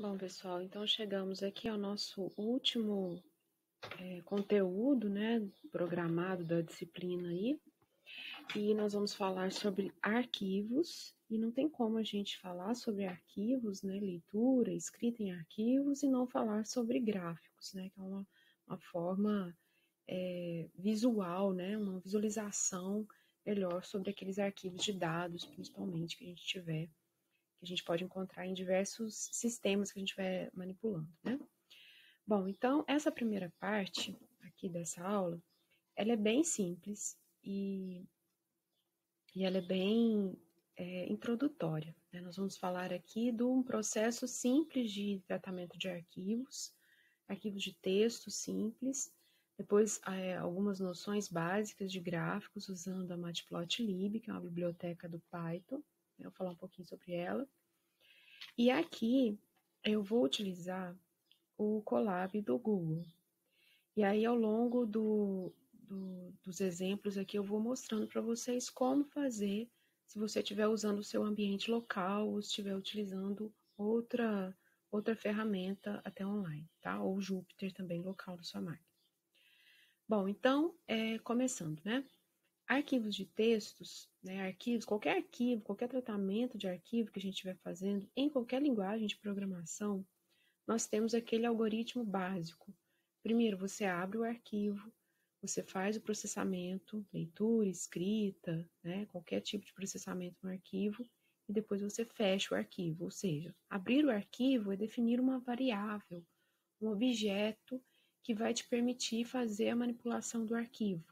Bom, pessoal, então chegamos aqui ao nosso último conteúdo, né, programado da disciplina aí, e nós vamos falar sobre arquivos, e não tem como a gente falar sobre arquivos, né, leitura, escrita em arquivos, e não falar sobre gráficos, né, que é uma forma visual, né, uma visualização melhor sobre aqueles arquivos de dados, principalmente, que a gente tiver, que a gente pode encontrar em diversos sistemas que a gente vai manipulando, né? Bom, então essa primeira parte aqui dessa aula, ela é bem simples e ela é bem introdutória, né? Nós vamos falar aqui de um processo simples de tratamento de arquivos, arquivos de texto simples, depois algumas noções básicas de gráficos usando a Matplotlib, que é uma biblioteca do Python, eu vou falar um pouquinho sobre ela. E aqui eu vou utilizar o Colab do Google. E aí, ao longo dos exemplos aqui, eu vou mostrando para vocês como fazer se você estiver usando o seu ambiente local ou estiver utilizando outra ferramenta até online, tá? Ou Jupyter também local da sua máquina. Bom, então, começando, né? Arquivos de textos, né? Arquivos, qualquer arquivo, qualquer tratamento de arquivo que a gente estiver fazendo em qualquer linguagem de programação, nós temos aquele algoritmo básico. Primeiro, você abre o arquivo, você faz o processamento, leitura, escrita, né, qualquer tipo de processamento no arquivo, e depois você fecha o arquivo. Ou seja, abrir o arquivo é definir uma variável, um objeto que vai te permitir fazer a manipulação do arquivo.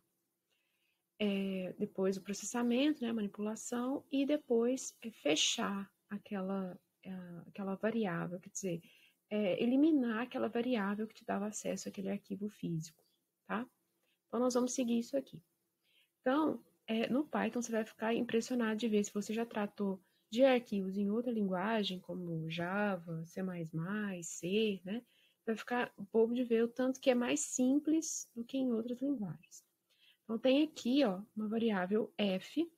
Depois o processamento, né, a manipulação, e depois fechar aquela variável, quer dizer, eliminar aquela variável que te dava acesso àquele arquivo físico, tá? Então, nós vamos seguir isso aqui. Então, no Python, você vai ficar impressionado de ver se você já tratou de arquivos em outra linguagem, como Java, C++, C, né? Vai ficar bobo de ver o tanto que é mais simples do que em outras linguagens. Então, tem aqui, ó, uma variável f,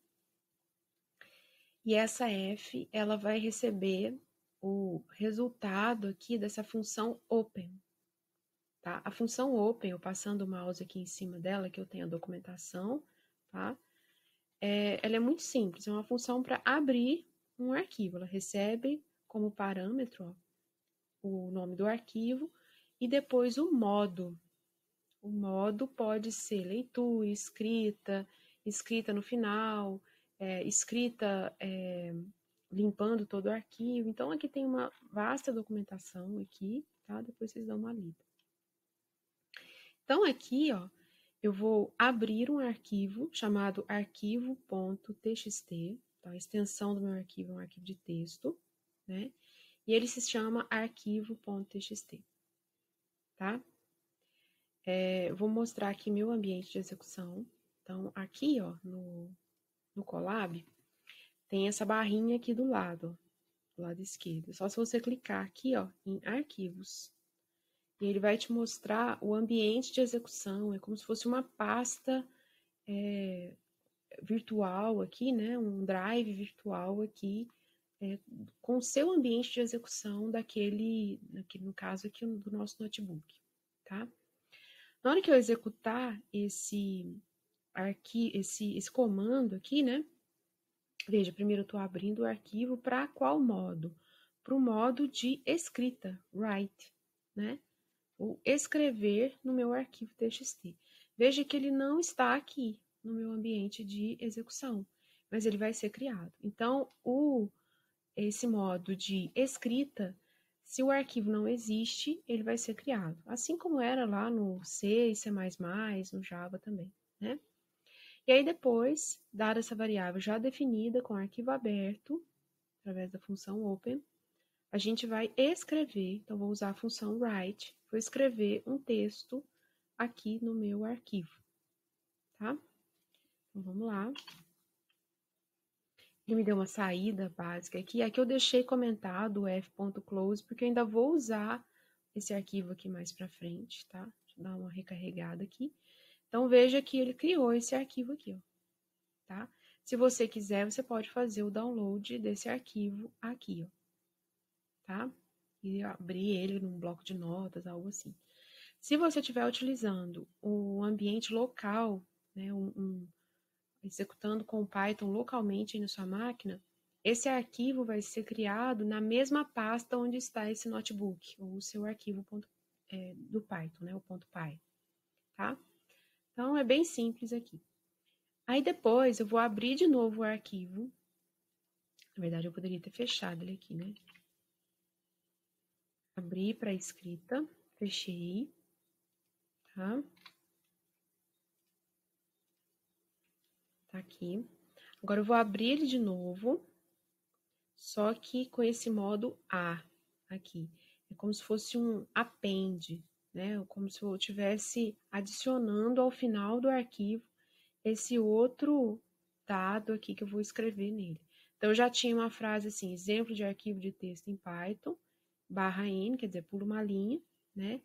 e essa f, ela vai receber o resultado aqui dessa função open, tá? A função open, eu passando o mouse aqui em cima dela, que eu tenho a documentação, tá? Ela é muito simples, é uma função para abrir um arquivo. Ela recebe como parâmetro, ó, o nome do arquivo e depois o modo. O modo pode ser leitura, escrita no final, escrita limpando todo o arquivo. Então, aqui tem uma vasta documentação aqui, tá? Depois vocês dão uma lida. Então, aqui, ó, eu vou abrir um arquivo chamado arquivo.txt, tá? A extensão do meu arquivo é um arquivo de texto, né? E ele se chama arquivo.txt, tá? Vou mostrar aqui meu ambiente de execução. Então, aqui, ó, no Colab, tem essa barrinha aqui do lado esquerdo. Só se você clicar aqui, ó, em arquivos. E ele vai te mostrar o ambiente de execução, é como se fosse uma pasta virtual aqui, né? Um drive virtual aqui, com o seu ambiente de execução daquele, no caso aqui do nosso notebook, tá? Na hora que eu executar esse comando aqui, né? Veja, primeiro eu estou abrindo o arquivo para qual modo? Para o modo de escrita, write, né? Ou escrever no meu arquivo TXT. Veja que ele não está aqui no meu ambiente de execução, mas ele vai ser criado. Então, esse modo de escrita, se o arquivo não existe, ele vai ser criado. Assim como era lá no C e C++, no Java também, né? E aí depois, dada essa variável já definida com arquivo aberto, através da função open, a gente vai escrever, então vou usar a função write, vou escrever um texto aqui no meu arquivo, tá? Então vamos lá. Ele me deu uma saída básica aqui, aqui eu deixei comentado o f.close, porque eu ainda vou usar esse arquivo aqui mais para frente, tá? Deixa eu dar uma recarregada aqui. Então veja que ele criou esse arquivo aqui, ó, tá? Se você quiser, você pode fazer o download desse arquivo aqui, ó, tá? e abrir ele num bloco de notas, algo assim. Se você estiver utilizando o ambiente local, né, executando com Python localmente aí na sua máquina, esse arquivo vai ser criado na mesma pasta onde está esse notebook, ou o seu arquivo do Python, né, o .py, tá? Então, é bem simples aqui. Aí depois eu vou abrir de novo o arquivo. Na verdade, eu poderia ter fechado ele aqui, né? Abri para escrita, fechei, tá? Tá aqui. Agora eu vou abrir ele de novo, só que com esse modo A aqui. É como se fosse um append, né? Como se eu estivesse adicionando ao final do arquivo esse outro dado aqui que eu vou escrever nele. Então, eu já tinha uma frase assim, exemplo de arquivo de texto em Python, /n, quer dizer, pulo uma linha, né?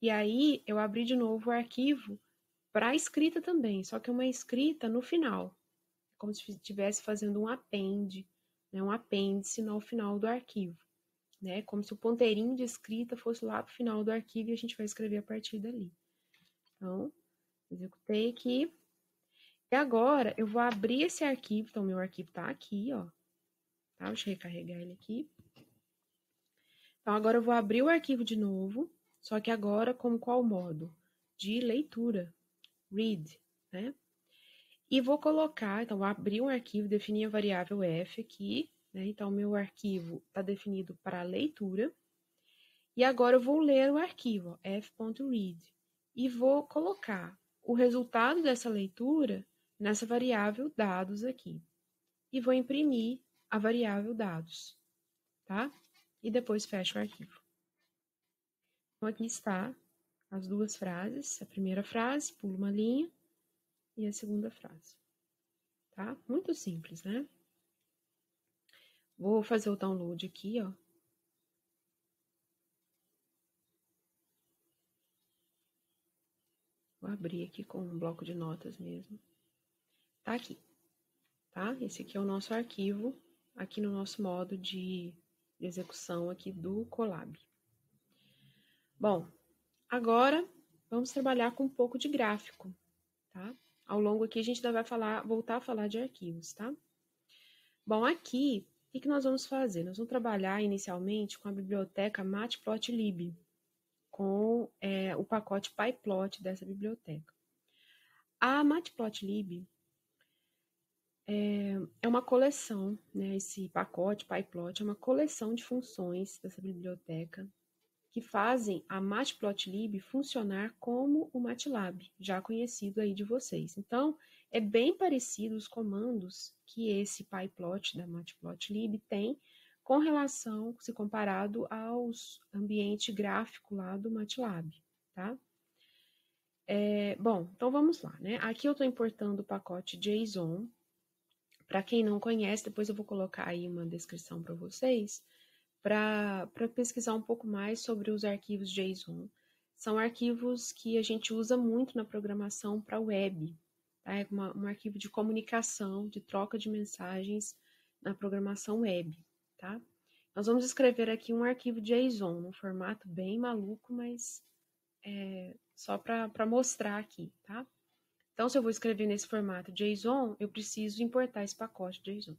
E aí, eu abri de novo o arquivo para escrita também, só que uma escrita no final, como se estivesse fazendo um append, né? Um apêndice no final do arquivo, né? Como se o ponteirinho de escrita fosse lá para o final do arquivo e a gente vai escrever a partir dali. Então, executei aqui. E agora eu vou abrir esse arquivo, então meu arquivo tá aqui, ó. Tá? Deixa eu recarregar ele aqui. Então agora eu vou abrir o arquivo de novo, só que agora com qual modo? De leitura, read, né? E vou colocar, então vou abrir um arquivo, definir a variável f aqui, né? Então meu arquivo está definido para leitura. E agora eu vou ler o arquivo, f.read, e vou colocar o resultado dessa leitura nessa variável dados aqui. E vou imprimir a variável dados, tá? E depois fecho o arquivo. Então, aqui está as duas frases. A primeira frase, pulo uma linha, e a segunda frase, tá? Muito simples, né? Vou fazer o download aqui, ó. Vou abrir aqui com um bloco de notas mesmo. Tá aqui, tá? Esse aqui é o nosso arquivo, aqui no nosso modo de execução aqui do Colab. Bom, agora vamos trabalhar com um pouco de gráfico, tá? Ao longo aqui a gente ainda vai voltar a falar de arquivos, tá? Bom, aqui, o que nós vamos fazer? Nós vamos trabalhar inicialmente com a biblioteca Matplotlib, com o pacote pyplot dessa biblioteca. A Matplotlib é uma coleção, né? Esse pacote pyplot é uma coleção de funções dessa biblioteca que fazem a Matplotlib funcionar como o MATLAB, já conhecido aí de vocês. Então, é bem parecido os comandos que esse pyplot da Matplotlib tem com relação, se comparado aos ambiente gráfico lá do MATLAB, tá? Bom, então vamos lá, né? Aqui eu estou importando o pacote JSON. Para quem não conhece, depois eu vou colocar aí uma descrição para vocês, para pesquisar um pouco mais sobre os arquivos JSON. São arquivos que a gente usa muito na programação para web. Tá? É um arquivo de comunicação, de troca de mensagens na programação web. Tá? Nós vamos escrever aqui um arquivo JSON, num formato bem maluco, mas só para mostrar aqui. Tá? Então, se eu vou escrever nesse formato JSON, eu preciso importar esse pacote JSON.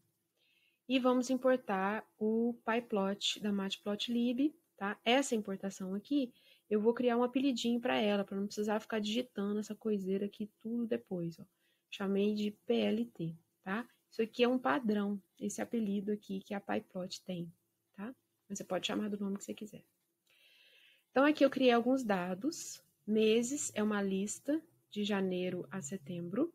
E vamos importar o pyplot da Matplotlib, tá? Essa importação aqui, eu vou criar um apelidinho para ela, para não precisar ficar digitando essa coiseira aqui tudo depois, ó. Chamei de PLT, tá? Isso aqui é um padrão, esse apelido aqui que a pyplot tem, tá? Mas você pode chamar do nome que você quiser. Então, aqui eu criei alguns dados. Meses é uma lista de janeiro a setembro.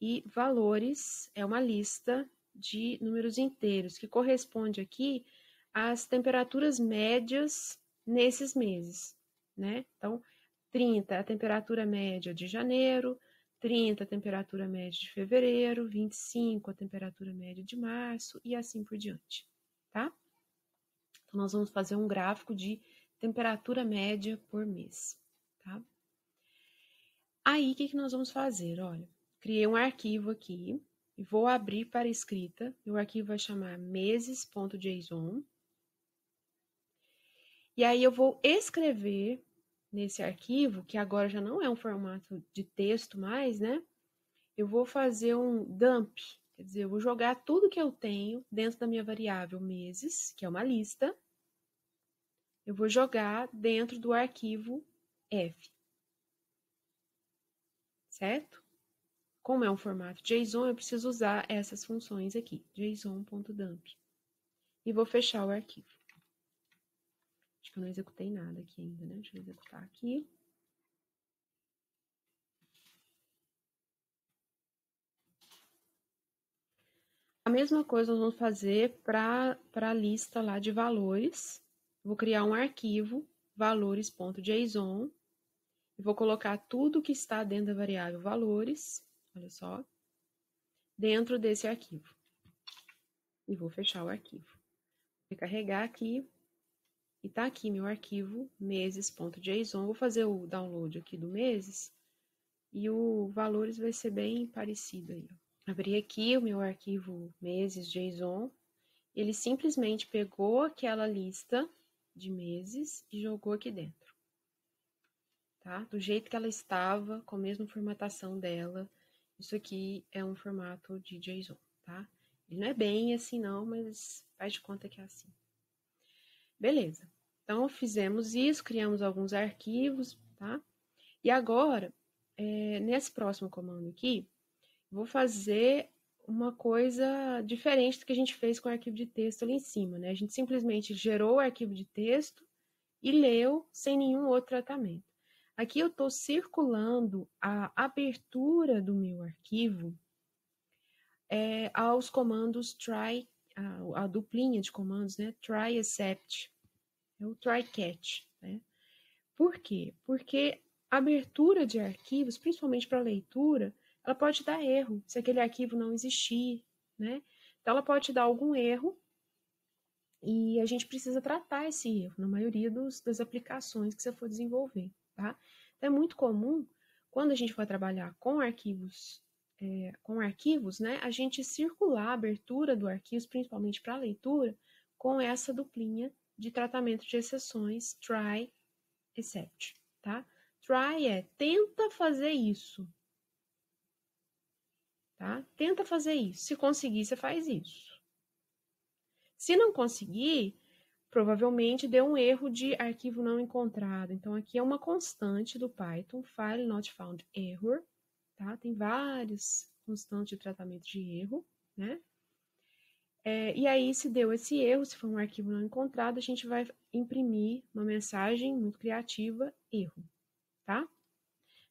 E valores é uma lista de números inteiros, que corresponde aqui às temperaturas médias nesses meses, né? Então, 30 é a temperatura média de janeiro, 30 a temperatura média de fevereiro, 25 a temperatura média de março e assim por diante, tá? Então, nós vamos fazer um gráfico de temperatura média por mês, tá? Aí, o que nós vamos fazer? Olha, criei um arquivo aqui e vou abrir para escrita. O arquivo vai chamar meses.json. E aí eu vou escrever nesse arquivo, que agora já não é um formato de texto mais, né? Eu vou fazer um dump, quer dizer, eu vou jogar tudo que eu tenho dentro da minha variável meses, que é uma lista, eu vou jogar dentro do arquivo F, certo? Como é um formato JSON, eu preciso usar essas funções aqui, json.dump. E vou fechar o arquivo. Acho que eu não executei nada aqui ainda, né? Deixa eu executar aqui. A mesma coisa nós vamos fazer para a lista lá de valores. Vou criar um arquivo, valores.json, e vou colocar tudo que está dentro da variável valores, olha só, dentro desse arquivo. E vou fechar o arquivo. Vou carregar aqui, e tá aqui meu arquivo, meses.json. Vou fazer o download aqui do meses, e o valores vai ser bem parecido aí, ó. Abri aqui o meu arquivo meses.json. Ele simplesmente pegou aquela lista de meses e jogou aqui dentro, tá? Do jeito que ela estava, com a mesma formatação dela. Isso aqui é um formato de JSON, tá? Ele não é bem assim não, mas faz de conta que é assim. Beleza. Então, fizemos isso, criamos alguns arquivos, tá? E agora, nesse próximo comando aqui, vou fazer uma coisa diferente do que a gente fez com o arquivo de texto ali em cima, né? A gente simplesmente gerou o arquivo de texto e leu sem nenhum outro tratamento. Aqui eu estou circulando a abertura do meu arquivo aos comandos try, a duplinha de comandos, né? Try except, é o try catch, né? Por quê? Porque a abertura de arquivos, principalmente para leitura, ela pode dar erro, se aquele arquivo não existir, né? Então, ela pode dar algum erro e a gente precisa tratar esse erro na maioria das aplicações que você for desenvolver, tá? Então, é muito comum, quando a gente for trabalhar com arquivos, né, a gente circular a abertura do arquivo, principalmente para leitura, com essa duplinha de tratamento de exceções, try, except, tá? Try é tenta fazer isso, tá? Tenta fazer isso. Se conseguir, você faz isso. Se não conseguir, provavelmente deu um erro de arquivo não encontrado. Então, aqui é uma constante do Python, file not found error, tá? Tem várias constantes de tratamento de erro, né? E aí, se deu esse erro, se for um arquivo não encontrado, a gente vai imprimir uma mensagem muito criativa, erro, tá?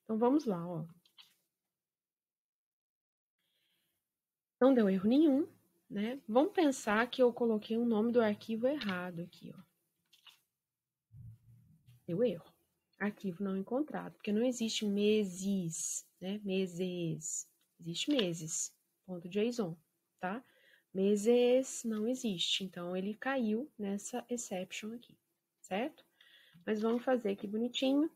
Então, vamos lá, ó. Não deu erro nenhum, né? Vamos pensar que eu coloquei o nome do arquivo errado aqui, ó. Deu erro. Arquivo não encontrado, porque não existe meses, né? Meses. Existe meses. Ponto .json, tá? Meses não existe, então ele caiu nessa exception aqui, certo? Mas vamos fazer aqui bonitinho.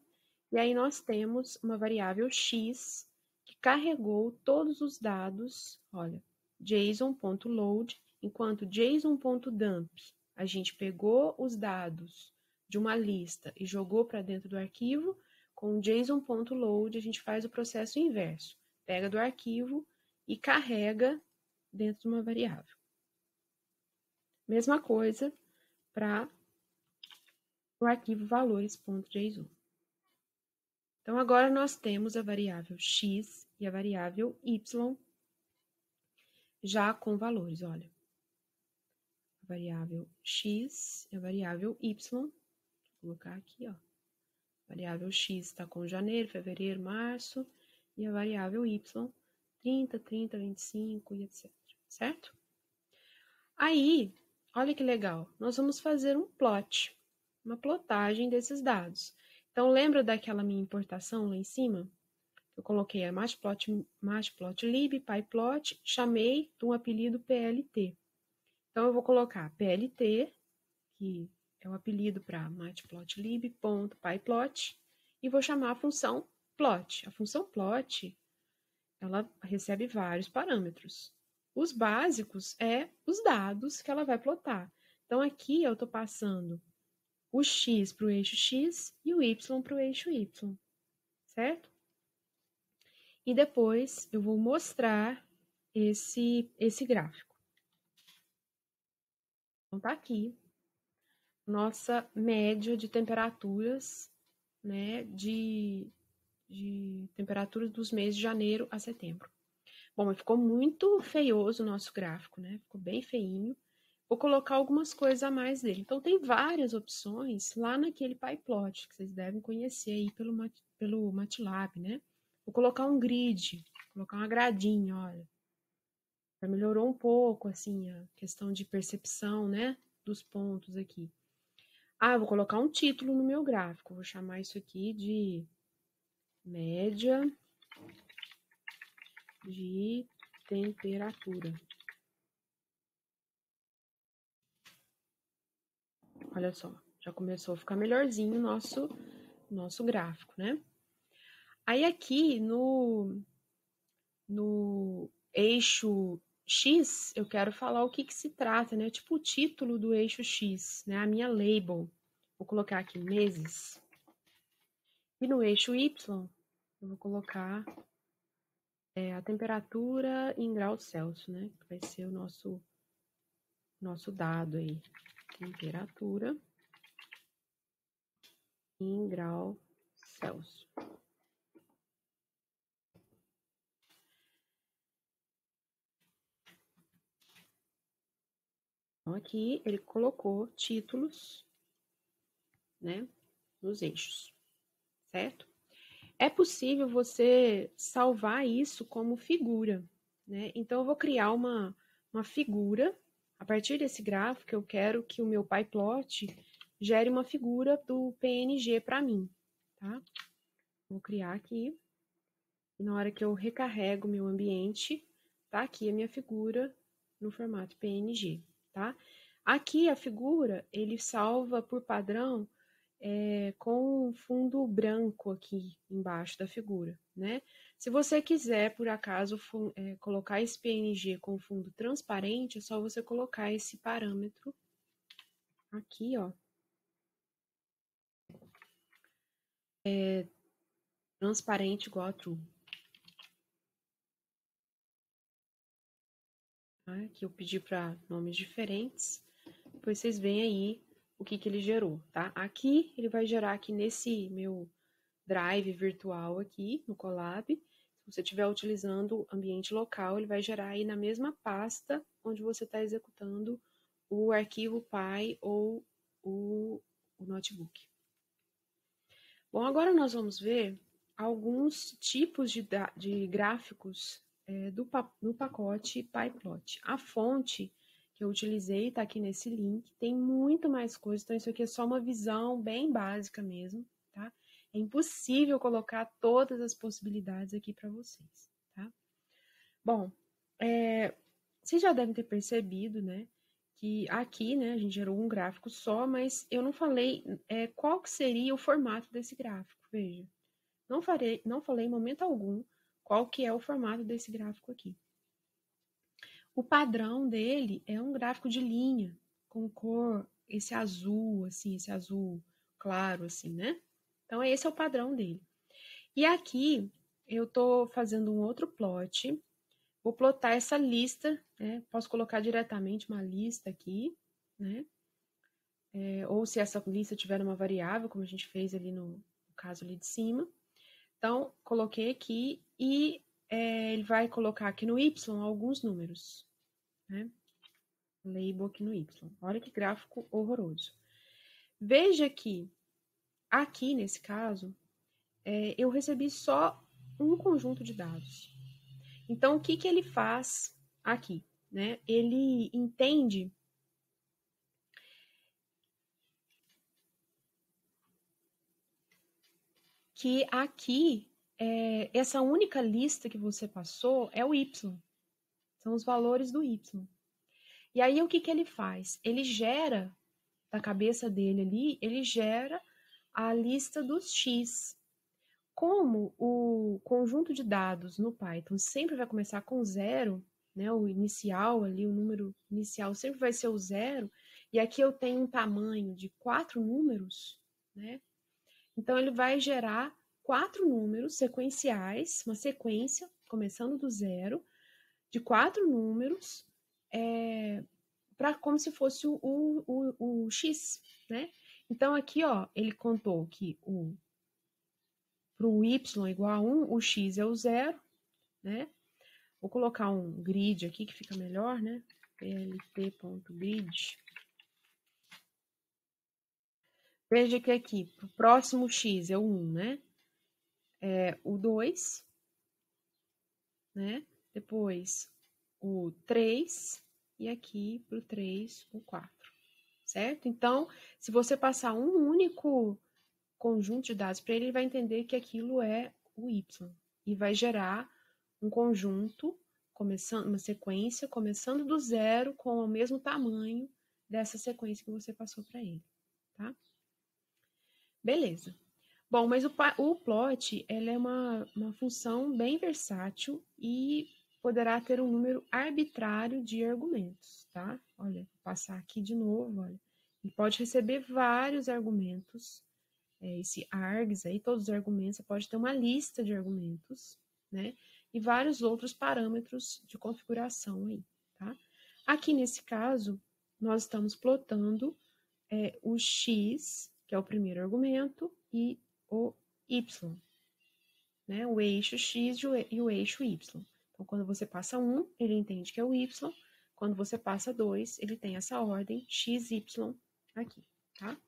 E aí nós temos uma variável x que carregou todos os dados, olha, json.load, enquanto json.dump, a gente pegou os dados de uma lista e jogou para dentro do arquivo, com json.load a gente faz o processo inverso, pega do arquivo e carrega dentro de uma variável. Mesma coisa para o arquivo valores.json. Então, agora nós temos a variável x e a variável y já com valores, olha. A variável x e a variável y, vou colocar aqui, ó. A variável x está com janeiro, fevereiro, março, e a variável y, 30, 30, 25 e etc, certo? Aí, olha que legal, nós vamos fazer um plot, uma plotagem desses dados. Então, lembra daquela minha importação lá em cima? Eu coloquei a matplotlib, pyplot, chamei de um apelido PLT. Então, eu vou colocar PLT, que é o apelido para matplotlib.pyplot, e vou chamar a função plot. A função plot, ela recebe vários parâmetros. Os básicos é os dados que ela vai plotar. Então, aqui eu estou passando o x para o eixo x e o y para o eixo y, certo? E depois eu vou mostrar esse gráfico. Então, tá aqui nossa média de temperaturas, né, de temperaturas dos meses de janeiro a setembro. Bom, mas ficou muito feioso o nosso gráfico, né? Ficou bem feinho. Vou colocar algumas coisas a mais dele. Então, tem várias opções lá naquele PyPlot, que vocês devem conhecer aí pelo MATLAB, né? Vou colocar um grid, colocar uma gradinha, olha. Já melhorou um pouco, assim, a questão de percepção, né? Dos pontos aqui. Ah, vou colocar um título no meu gráfico. Vou chamar isso aqui de média de temperatura. Olha só, já começou a ficar melhorzinho o nosso gráfico, né? Aí aqui no eixo X, eu quero falar o que se trata, né? Tipo o título do eixo X, né? A minha label. Vou colocar aqui meses. E no eixo Y, eu vou colocar a temperatura em graus Celsius, né? Que vai ser o nosso dado aí. Temperatura em grau Celsius. Então, aqui ele colocou títulos, né, nos eixos, certo? É possível você salvar isso como figura, né? Então, eu vou criar uma figura. A partir desse gráfico, eu quero que o meu PyPlot gere uma figura do PNG para mim, tá? Vou criar aqui. E na hora que eu recarrego meu ambiente, tá aqui a minha figura no formato PNG, tá? Aqui a figura, ele salva por padrão com um fundo branco aqui embaixo da figura, né? Se você quiser, por acaso, colocar esse PNG com fundo transparente, é só você colocar esse parâmetro aqui, ó. Transparente igual a true. Tá? Aqui eu pedi para nomes diferentes. Depois vocês veem aí o que ele gerou, tá? Aqui ele vai gerar aqui nesse meu drive virtual aqui no Colab. Se você estiver utilizando ambiente local, ele vai gerar aí na mesma pasta onde você está executando o arquivo Py ou o notebook. Bom, agora nós vamos ver alguns tipos de gráficos do pacote PyPlot. A fonte que eu utilizei está aqui nesse link, tem muito mais coisa, então isso aqui é só uma visão bem básica mesmo, tá? É impossível colocar todas as possibilidades aqui para vocês, tá? Bom, vocês já devem ter percebido, né, que aqui, né, a gente gerou um gráfico só, mas eu não falei qual que seria o formato desse gráfico, veja. Não falei em momento algum qual que é o formato desse gráfico aqui. O padrão dele é um gráfico de linha, com cor, esse azul, assim, esse azul claro, assim, né? Então, esse é o padrão dele. E aqui, eu tô fazendo um outro plot. Vou plotar essa lista, né? Posso colocar diretamente uma lista aqui, né? Ou se essa lista tiver uma variável, como a gente fez ali no caso ali de cima. Então, coloquei aqui e ele vai colocar aqui no Y alguns números, né? Label aqui no Y. Olha que gráfico horroroso. Veja que aqui, nesse caso, eu recebi só um conjunto de dados. Então, o que ele faz aqui? Né? Ele entende que aqui, essa única lista que você passou é o Y. São os valores do Y. E aí, o que ele faz? Ele gera, da cabeça dele ali, ele gera a lista dos X. Como o conjunto de dados no Python sempre vai começar com zero, né, o inicial ali, o número inicial sempre vai ser o zero, e aqui eu tenho um tamanho de 4 números, né? Então, ele vai gerar 4 números sequenciais, uma sequência, começando do zero, de 4 números, como se fosse o x, né? Então, aqui, ó, ele contou que para o y igual a 1, o x é o zero, né? Vou colocar um grid aqui que fica melhor, né? plt.grid. Veja que aqui, o próximo x é o 1, né? É o 2, né? Depois o 3 e aqui para o 3, o 4, certo? Então, se você passar um único conjunto de dados para ele, ele vai entender que aquilo é o y e vai gerar um conjunto, começando uma sequência, começando do zero com o mesmo tamanho dessa sequência que você passou para ele, tá? Beleza. Bom, mas o plot ela é uma função bem versátil e poderá ter um número arbitrário de argumentos, tá? Olha, vou passar aqui de novo, olha. Ele pode receber vários argumentos, esse args aí, todos os argumentos, você pode ter uma lista de argumentos, né? E vários outros parâmetros de configuração aí, tá? Aqui nesse caso, nós estamos plotando o x, que é o primeiro argumento, e o y, né? O eixo x e o eixo y. Então, quando você passa 1, ele entende que é o y. Quando você passa 2, ele tem essa ordem x, y aqui, tá?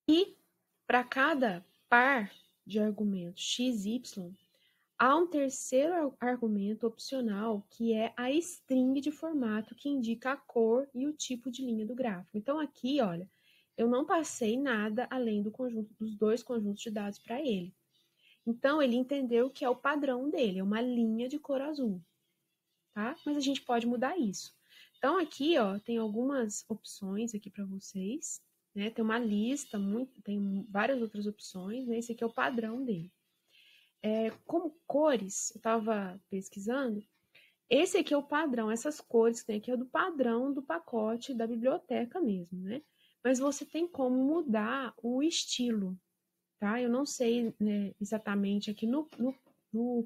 E para cada par de argumentos x, y, há um terceiro argumento opcional, que é a string de formato que indica a cor e o tipo de linha do gráfico. Então, aqui, olha, eu não passei nada além dos dois conjuntos de dados para ele. Então, ele entendeu que é o padrão dele, é uma linha de cor azul, tá? Mas a gente pode mudar isso. Então, aqui, ó, tem algumas opções aqui para vocês, né? Tem uma lista, tem várias outras opções, né? Esse aqui é o padrão dele. Como cores, eu estava pesquisando, esse aqui é o padrão, essas cores que tem aqui é do padrão do pacote da biblioteca mesmo, né? Mas você tem como mudar o estilo, tá? Eu não sei, né, exatamente aqui no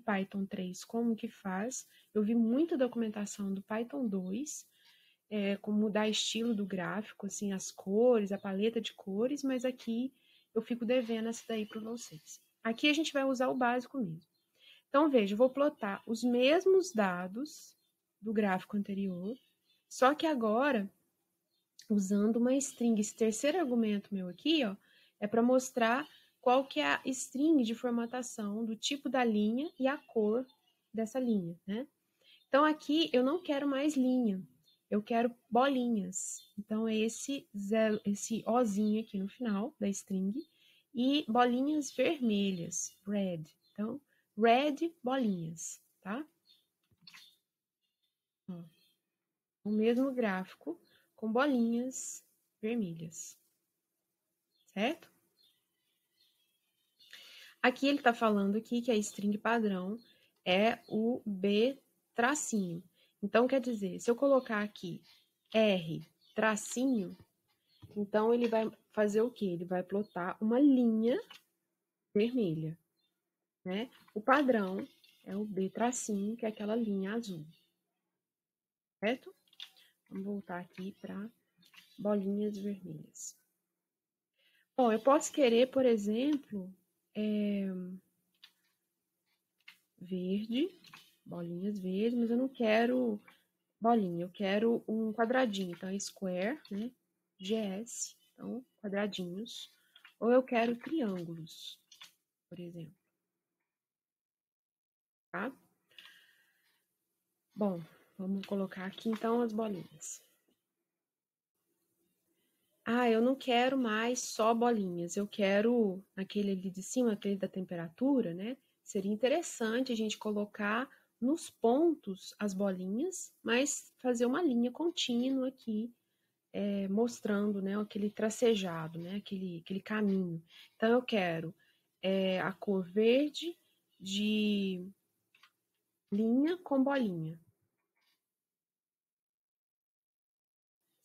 Python 3 como que faz. Eu vi muita documentação do Python 2, como mudar estilo do gráfico, assim, as cores, a paleta de cores, mas aqui eu fico devendo essa daí para vocês. Aqui a gente vai usar o básico mesmo. Então, veja, eu vou plotar os mesmos dados do gráfico anterior, só que agora, usando uma string. Esse terceiro argumento meu aqui, ó, é para mostrar qual que é a string de formatação do tipo da linha e a cor dessa linha, né? Então, aqui eu não quero mais linha, eu quero bolinhas. Então, é esse Ozinho aqui no final da string e bolinhas vermelhas, red. Então, red bolinhas, tá? Ó, o mesmo gráfico com bolinhas vermelhas, certo? Aqui ele está falando aqui que a string padrão é o B tracinho. Então, quer dizer, se eu colocar aqui R tracinho, então ele vai fazer o quê? Ele vai plotar uma linha vermelha, né? O padrão é o B tracinho, que é aquela linha azul, certo? Vamos voltar aqui para bolinhas vermelhas. Bom, eu posso querer, por exemplo, verde, bolinhas verdes, mas eu não quero bolinha, eu quero um quadradinho, então é square, né? GS, então quadradinhos. Ou eu quero triângulos, por exemplo. Tá? Bom, vamos colocar aqui então as bolinhas. Ah, eu não quero mais só bolinhas, eu quero aquele ali de cima, aquele da temperatura, né? Seria interessante a gente colocar nos pontos as bolinhas, mas fazer uma linha contínua aqui, mostrando, né, aquele tracejado, né, aquele caminho. Então, eu quero a cor verde de linha com bolinha.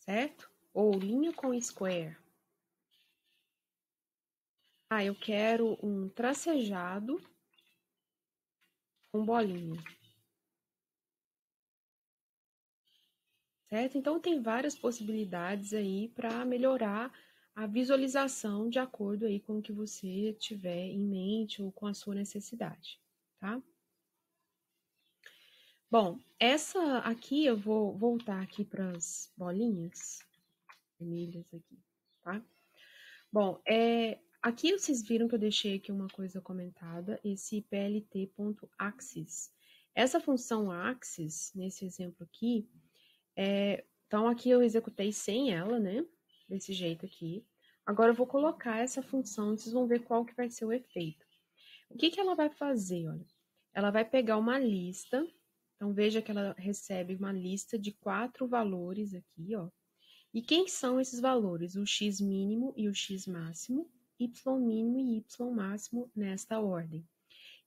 certo? Ou linha com square. Ah, eu quero um tracejado com bolinha. Certo? Então, tem várias possibilidades aí para melhorar a visualização de acordo aí com o que você tiver em mente ou com a sua necessidade, tá? Bom, essa aqui eu vou voltar aqui para as bolinhas vermelhas aqui, tá? Bom, aqui vocês viram que eu deixei aqui uma coisa comentada, esse plt.axis. Essa função axis, nesse exemplo aqui, então aqui eu executei sem ela, né? Desse jeito aqui. Agora eu vou colocar essa função, vocês vão ver qual que vai ser o efeito. O que que ela vai fazer, olha? Ela vai pegar uma lista, então veja que ela recebe uma lista de 4 valores aqui, ó. E quem são esses valores? O x mínimo e o x máximo, y mínimo e y máximo nesta ordem.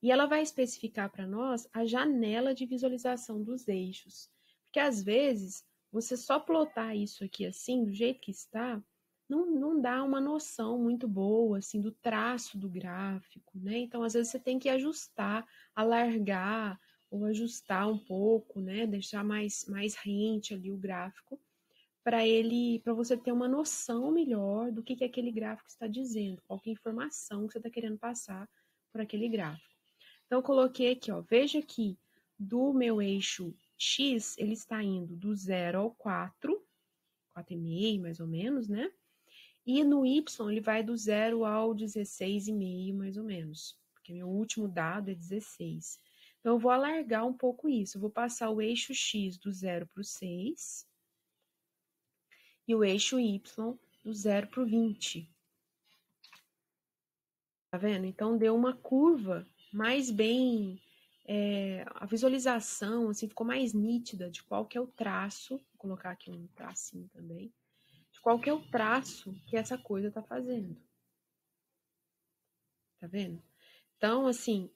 E ela vai especificar para nós a janela de visualização dos eixos. Porque às vezes, você só plotar isso aqui assim, do jeito que está, não dá uma noção muito boa assim do traço do gráfico, né? Então, às vezes você tem que ajustar, alargar ou ajustar um pouco, né? Deixar mais rente ali o gráfico para você ter uma noção melhor do que aquele gráfico está dizendo, qual que é a informação que você está querendo passar por aquele gráfico. Então, eu coloquei aqui, ó, veja que do meu eixo X, ele está indo do 0 ao 4, 4,5 mais ou menos, né? E no Y, ele vai do 0 ao 16,5 mais ou menos, porque meu último dado é 16. Então, eu vou alargar um pouco isso, eu vou passar o eixo X do 0 para o 6 e o eixo Y do 0 para o 20. Tá vendo? Então, deu uma curva mais bem a visualização assim, ficou mais nítida de qual que é o traço, vou colocar aqui um tracinho também, de qual que é o traço que essa coisa está fazendo. Tá vendo? Então, assim,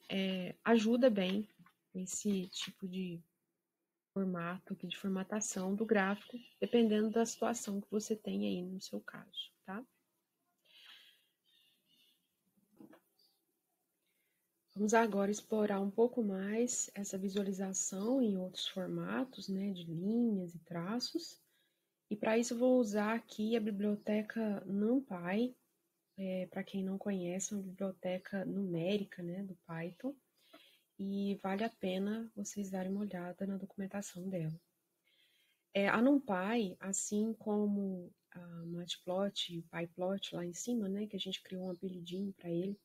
ajuda bem esse tipo de formato aqui, de formatação do gráfico, dependendo da situação que você tem aí no seu caso, tá? Vamos agora explorar um pouco mais essa visualização em outros formatos, né, de linhas e traços. E para isso eu vou usar aqui a biblioteca NumPy, para quem não conhece, é uma biblioteca numérica, né, do Python, e vale a pena vocês darem uma olhada na documentação dela. A NumPy, assim como a Matplot e o PyPlot lá em cima, né, que a gente criou um apelidinho para ele,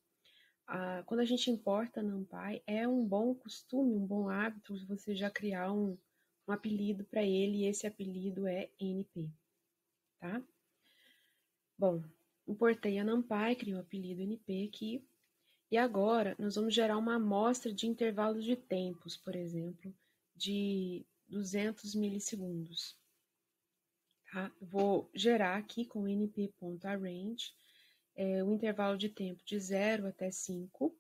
quando a gente importa NumPy, é um bom costume, um bom hábito você já criar um apelido para ele, e esse apelido é NP, tá? Bom, importei a NumPy, criei o apelido NP aqui, e agora nós vamos gerar uma amostra de intervalos de tempos, por exemplo, de 200 milissegundos. Tá? Vou gerar aqui com np.arrange o intervalo de tempo de 0 até 5,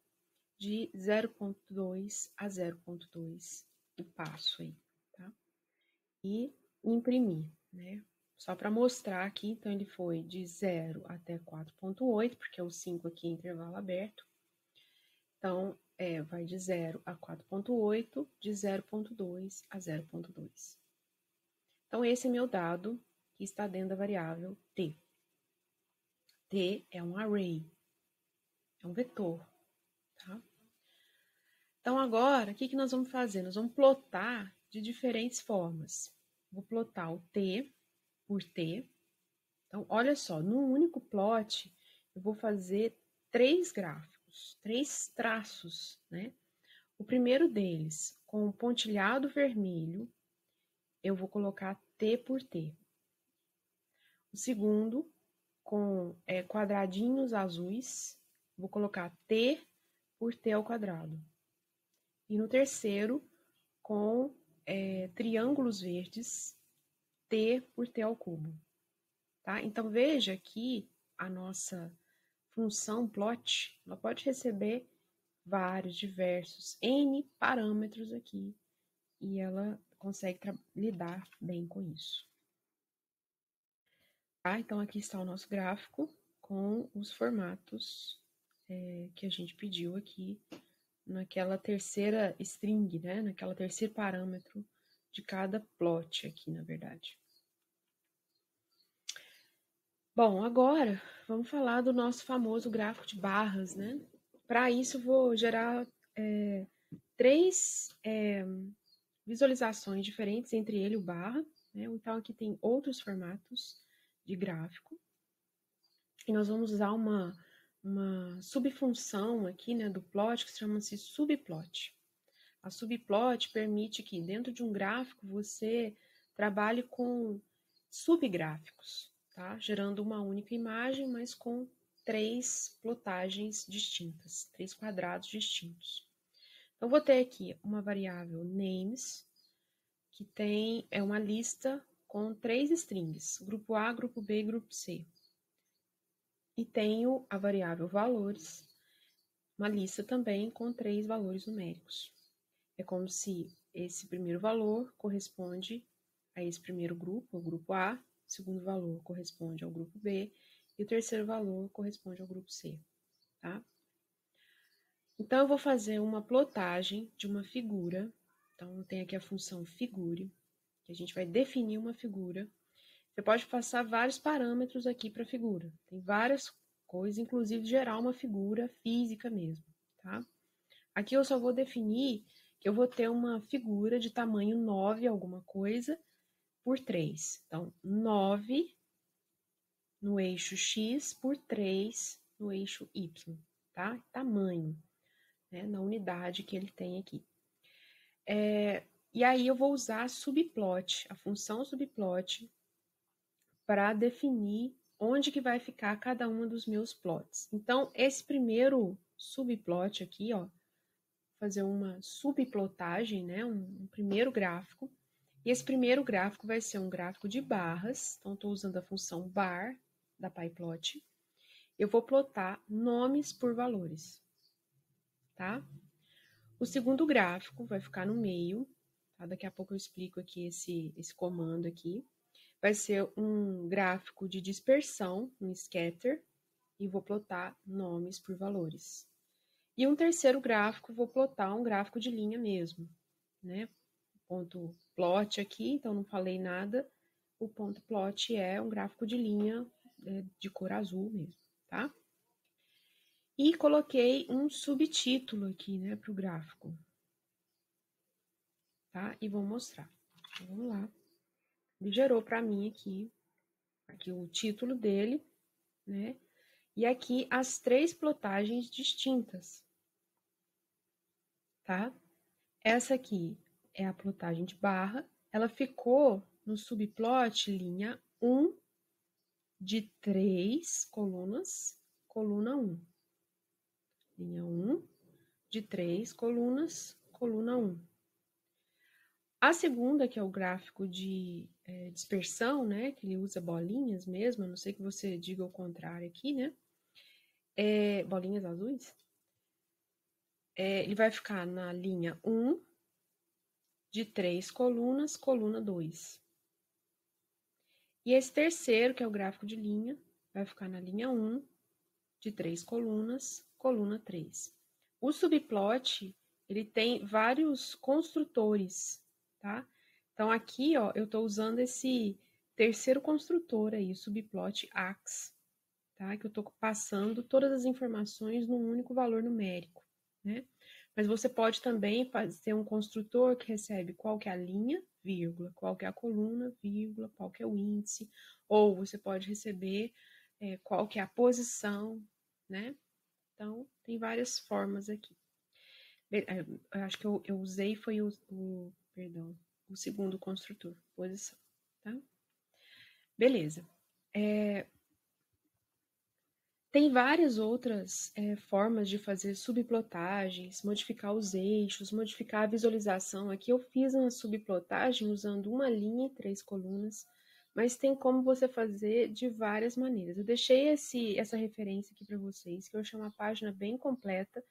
de 0,2 a 0,2, o passo aí, tá? E imprimir, né? Só para mostrar aqui, então ele foi de 0 até 4,8, porque o 5 aqui é intervalo aberto. Então, vai de 0 a 4,8, de 0,2 a 0,2. Então, esse é meu dado que está dentro da variável t. T é um array, é um vetor, tá? Então, agora, o que nós vamos fazer? Nós vamos plotar de diferentes formas. Vou plotar o t por t. Então, olha só, num único plot, eu vou fazer 3 gráficos, 3 traços, né? O primeiro deles, com o pontilhado vermelho, eu vou colocar t por t. O segundo, com quadradinhos azuis, vou colocar t por t ao quadrado. E no terceiro, com triângulos verdes, t por t ao cubo. Tá? Então, veja que a nossa função plot, ela pode receber vários, diversos, N parâmetros aqui, e ela consegue lidar bem com isso. Tá? Então, aqui está o nosso gráfico com os formatos que a gente pediu aqui naquela terceira string, né? Naquela terceiro parâmetro de cada plot aqui, na verdade. Bom, agora vamos falar do nosso famoso gráfico de barras, né? Para isso, eu vou gerar três visualizações diferentes, entre ele e o barra, né? Então, aqui tem outros formatos de gráfico. E nós vamos usar uma subfunção aqui, né, do plot, que chama-se subplot. A subplot permite que dentro de um gráfico você trabalhe com subgráficos, tá? Gerando uma única imagem, mas com três plotagens distintas, três quadrados distintos. Então, vou ter aqui uma variável names, que tem uma lista com três strings, grupo A, grupo B e grupo C. E tenho a variável valores, uma lista também com três valores numéricos. É como se esse primeiro valor corresponde a esse primeiro grupo, o grupo A, o segundo valor corresponde ao grupo B e o terceiro valor corresponde ao grupo C, tá? Então, eu vou fazer uma plotagem de uma figura. Então, tem aqui a função figure, que a gente vai definir uma figura. Você pode passar vários parâmetros aqui para a figura. Tem várias coisas, inclusive gerar uma figura física mesmo, tá? Aqui eu só vou definir que eu vou ter uma figura de tamanho 9 alguma coisa por 3. Então, 9 no eixo X por 3 no eixo Y, tá? Tamanho, né? Na unidade que ele tem aqui. E aí eu vou usar a subplot, a função subplot, para definir onde que vai ficar cada um dos meus plots. Então, esse primeiro subplot aqui, ó, fazer uma subplotagem, né, um primeiro gráfico. E esse primeiro gráfico vai ser um gráfico de barras. Então, estou usando a função bar da pyplot. Eu vou plotar nomes por valores, tá? O segundo gráfico vai ficar no meio, tá? Daqui a pouco eu explico aqui esse comando aqui. Vai ser um gráfico de dispersão, um scatter, e vou plotar nomes por valores. E um terceiro gráfico, vou plotar um gráfico de linha mesmo, né? Ponto plot aqui, então não falei nada. O ponto plot é um gráfico de linha de cor azul mesmo, tá? E coloquei um subtítulo aqui, né, para o gráfico, tá? E vou mostrar. Então, vamos lá. Ele gerou para mim aqui o título dele, né? E aqui as três plotagens distintas, tá? Essa aqui é a plotagem de barra. Ela ficou no subplot linha 1 de 3 colunas, coluna 1. Linha 1 de 3 colunas, coluna 1. A segunda, que é o gráfico de dispersão, né? Que ele usa bolinhas mesmo, a não ser que você diga o contrário aqui, né? Bolinhas azuis. Ele vai ficar na linha 1 de 3 colunas, coluna 2. E esse terceiro, que é o gráfico de linha, vai ficar na linha 1 de 3 colunas, coluna 3. O subplot, ele tem vários construtores, tá? Então, aqui, ó, eu estou usando esse terceiro construtor aí, o subplot ax, tá? Que eu estou passando todas as informações num único valor numérico, né? Mas você pode também ter um construtor que recebe qual que é a linha, vírgula, qual que é a coluna, vírgula, qual que é o índice, ou você pode receber qual que é a posição, né? Então, tem várias formas aqui. Eu acho que eu usei foi o segundo construtor, posição, tá? Beleza. Tem várias outras formas de fazer subplotagens, modificar os eixos, modificar a visualização. Aqui eu fiz uma subplotagem usando uma linha e 3 colunas, mas tem como você fazer de várias maneiras. Eu deixei essa referência aqui para vocês, que eu chamo a página bem completa.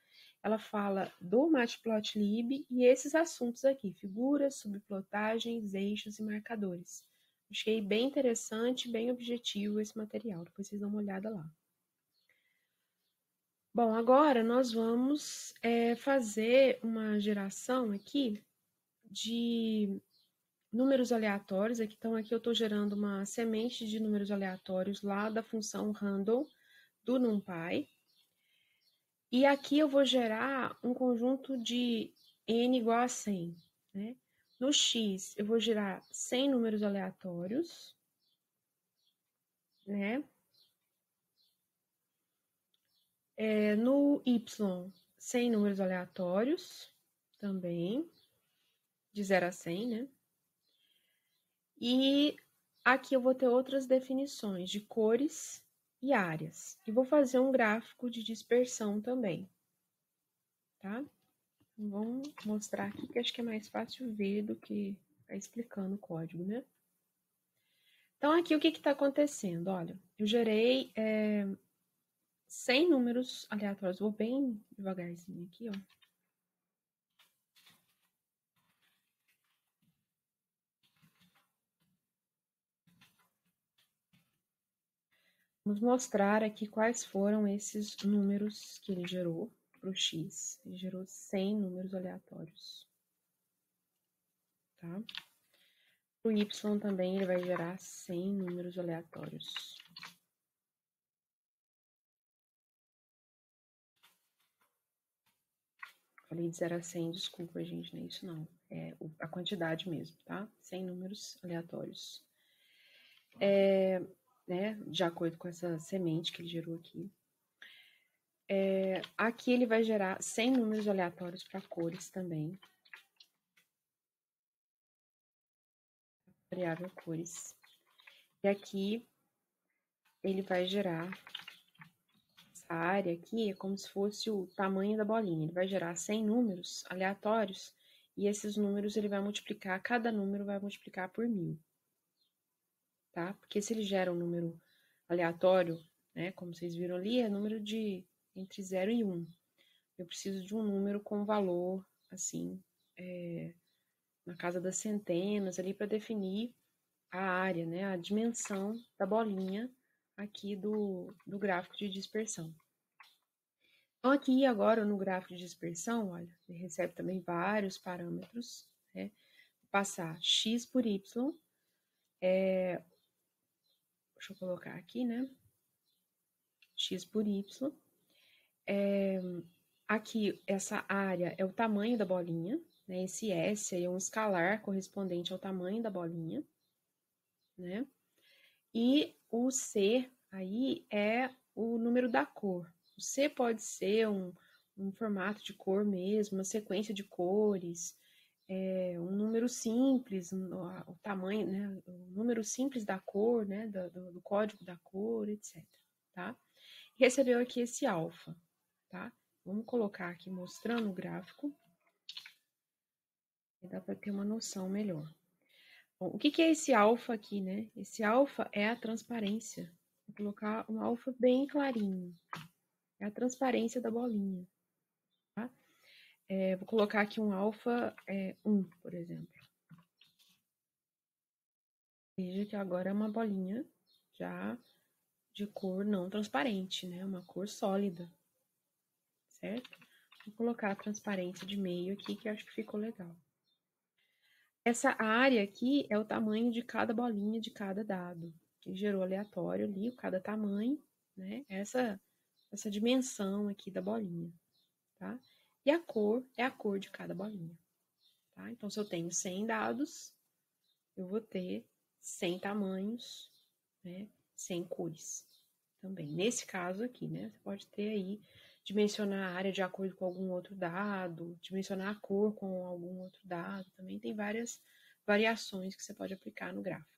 Ela fala do Matplotlib e esses assuntos aqui, figuras, subplotagens, eixos e marcadores. Achei bem interessante, bem objetivo esse material. Depois vocês dão uma olhada lá. Bom, agora nós vamos fazer uma geração aqui de números aleatórios. Então, aqui eu estou gerando uma semente de números aleatórios lá da função random do NumPy. E aqui eu vou gerar um conjunto de n igual a 100, né? No x, eu vou gerar 100 números aleatórios, né? No y, 100 números aleatórios também, de 0 a 100, né? E aqui eu vou ter outras definições de cores e áreas. E vou fazer um gráfico de dispersão também, tá? Então, vamos mostrar aqui que acho que é mais fácil ver do que ficar explicando o código, né? Então, aqui o que está acontecendo? Olha, eu gerei 100 números aleatórios. Vou bem devagarzinho aqui, ó. Vamos mostrar aqui quais foram esses números que ele gerou para o x. Ele gerou 100 números aleatórios, tá? Para o y também ele vai gerar 100 números aleatórios. Falei de 0 a 100, desculpa, gente, não é isso não. É a quantidade mesmo, tá? 100 números aleatórios. Né, de acordo com essa semente que ele gerou aqui. Aqui ele vai gerar 100 números aleatórios para cores também. Variável cores. E aqui ele vai gerar essa área aqui, é como se fosse o tamanho da bolinha. Ele vai gerar 100 números aleatórios e esses números ele vai multiplicar, cada número vai multiplicar por 1000. Tá? Porque se ele gera um número aleatório, né, como vocês viram ali, é número de entre 0 e 1. Eu preciso de um número com valor, assim, na casa das centenas, ali para definir a área, né, a dimensão da bolinha aqui do gráfico de dispersão. Então, aqui agora no gráfico de dispersão, olha, ele recebe também vários parâmetros, né? Vou passar x por y, deixa eu colocar aqui, né? X por y. Aqui, essa área é o tamanho da bolinha, né? Esse S aí é um escalar correspondente ao tamanho da bolinha, né? E o C aí é o número da cor. O C pode ser um formato de cor mesmo, uma sequência de cores, um número simples, o tamanho, né? O número simples da cor, né? Do código da cor, etc. Tá? Recebeu aqui esse alfa, tá? Vamos colocar aqui mostrando o gráfico. Dá para ter uma noção melhor. Bom, o que é esse alfa aqui, né? Esse alfa é a transparência. Vou colocar um alfa bem clarinho. É a transparência da bolinha. Tá? Vou colocar aqui um alfa 1, por exemplo. Veja que agora é uma bolinha já de cor não transparente, né? Uma cor sólida. Certo? Vou colocar a transparência de meio aqui, que eu acho que ficou legal. Essa área aqui é o tamanho de cada bolinha de cada dado. Ele gerou aleatório ali, cada tamanho, né? Essa dimensão aqui da bolinha, tá? E a cor é a cor de cada bolinha, tá? Então, se eu tenho 100 dados, eu vou ter 100 tamanhos, né? 100 cores também. Nesse caso aqui, né? Você pode ter aí, dimensionar a área de acordo com algum outro dado, dimensionar a cor com algum outro dado. Também tem várias variações que você pode aplicar no gráfico,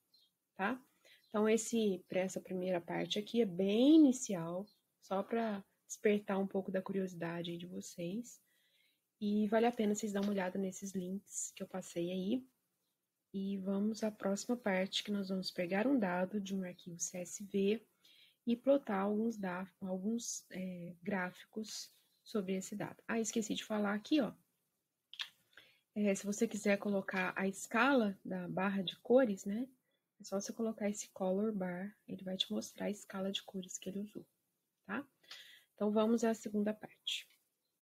tá? Então, para essa primeira parte aqui é bem inicial, só para despertar um pouco da curiosidade aí de vocês. E vale a pena vocês dar uma olhada nesses links que eu passei aí. E vamos à próxima parte, que nós vamos pegar um dado de um arquivo CSV e plotar alguns gráficos sobre esse dado. Ah, esqueci de falar aqui, ó. Se você quiser colocar a escala da barra de cores, né? É só você colocar esse color bar, ele vai te mostrar a escala de cores que ele usou, tá? Então, vamos à segunda parte.